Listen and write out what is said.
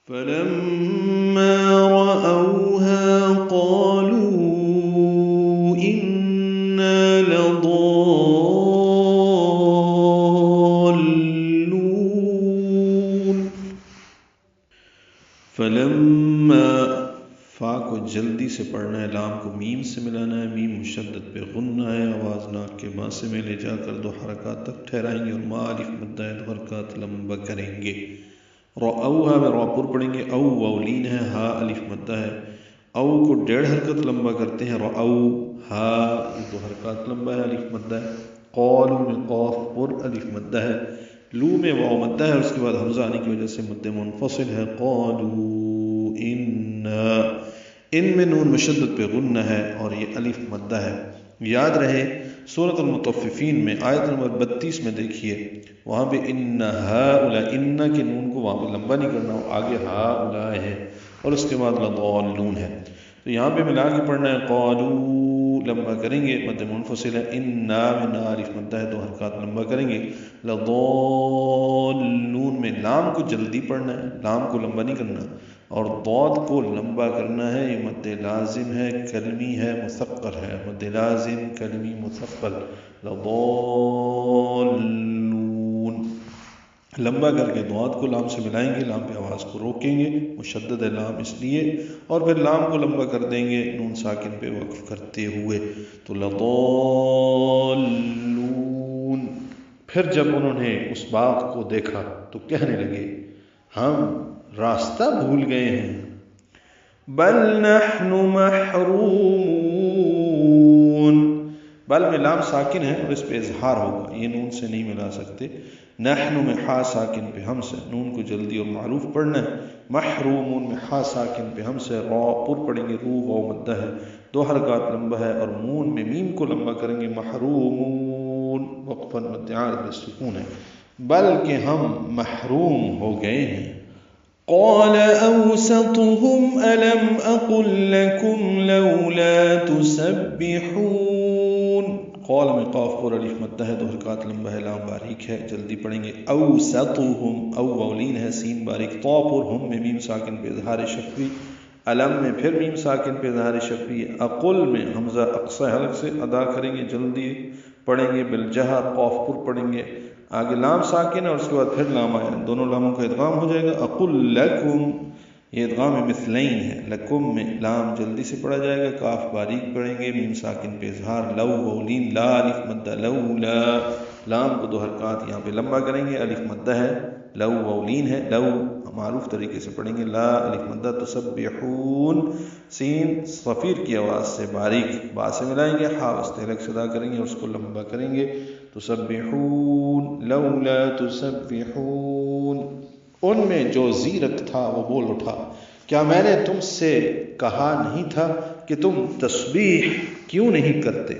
فلما رأوها قالوا إنا لضالون. فلما فا کو جلدی سے پڑھنا ہے، لام کو میم سے ملانا ہے، میم مشدد پہ غنہ ہے، آواز ناک کے ماسے میں لے جا کر 2 حرکات تک ٹھہرائیں گے اور ما الف مدہ ہے 2 حرکات لمبا کریں گے۔ رأوہا میں را پر پڑھیں گے، او واولین ہے، ہا الف مدہ ہے، او کو 1.5 حرکت لمبا کرتے ہیں، رأو ہا 2 حرکات لمبا ہے، الف مدہ ہے۔ قالو میں قاف پر الف مدہ ہے، لو میں واو مدہ ہے، اس کے بعد حمزہ آنے کی وجہ سے مد منفصل ہے، قالو ان میں نون مشدد پہ غنہ ہے اور یہ الف مدہ ہے۔ یاد رہے سورۃ المطففین میں آیت نمبر 32 میں دیکھیے، وہاں پہ ان ہؤلاء، ان کے نون کو وہاں پہ لمبا نہیں کرنا، آگے ہؤلاء ہے اور اس کے بعد لضالون ہے، تو یہاں پہ ملا کے پڑھنا ہے، قالو لمبا کریں گے، مد منفصل ہے، انا میں نا الف مدہ ہے 2 حرکات لمبا کریں گے، لضالون میں لام کو جلدی پڑھنا ہے، لام کو لمبا نہیں کرنا، اور ضاد کو لمبا کرنا ہے، یہ مد لازم ہے، کلمی ہے، مثقل ہے، مد لازم کلمی مثقل، لضالون لمبا کر کے ضاد کو لام سے ملائیں گے، لام پہ آواز کو روکیں گے، مشدد ہے لام اس لیے، اور پھر لام کو لمبا کر دیں گے نون ساکن پہ وقف کرتے ہوئے، تو لضالون۔ پھر جب انہوں نے اس باغ کو دیکھا تو کہنے لگے ہم راستہ بھول گئے ہیں، بل نحن محرومون، بل میں لام ساکن ہے اور اس پہ اظہار ہوگا، یہ نون سے نہیں ملا سکتے، نحن میں ہا ساکن پہ ہم سے، نون کو جلدی اور معروف پڑھنا ہے، محرومون میں ہا ساکن پہ ہم سے، را پر پڑھیں گے، رو واو مدہ ہے 2 حرکات لمبا ہے، اور مون میں میم کو لمبا کریں گے، محرومون وقفا مد عارض بالسکون ہے، بلکہ ہم محروم ہو گئے ہیں۔ قال أوسطهم ألم أقل لكم لولا تسبحون، قال میں قاف پر الف مدہ ہے 2 حرکات لمبا ہے، لام باریک ہے، جلدی پڑھیں گے، اوسطهم، او واولین ہے، سین باریک، طا پر ہم میں میم ساکن پہ اظہار شفوی، علم میں پھر میم ساکن پہ اظہار شفوی، اقل میں حمزہ اقصی حلق سے ادا کریں گے، جلدی پڑھیں گے، بالجہر قاف پر پڑھیں گے، آگے لام ساکن ہے اور اس کے بعد پھر لام آیا، دونوں لاموں کا ادغام ہو جائے گا، اقل لکم، یہ ادغام مثلین ہے، لکم میں لام جلدی سے پڑھا جائے گا، کاف باریک پڑھیں گے، میم ساکن پہ اظہار، لو واولین، لا الف مدہ، لولا لام کو 2 حرکات یہاں پہ لمبا کریں گے، الف مدہ ہے، لو واولین ہے، لو معروف طریقے سے پڑھیں گے، لا الف مدہ، تسبحون سین صفیر کی آواز سے باریک با سے ملائیں گے، ہا استحلق سے ادا کریں گے اور اس کو لمبا کریں گے، تسبحون لولا تسبحون، ان میں جو زیرک تھا وہ بول اٹھا، کیا میں نے تم سے کہا نہیں تھا کہ تم تسبیح کیوں نہیں کرتے؟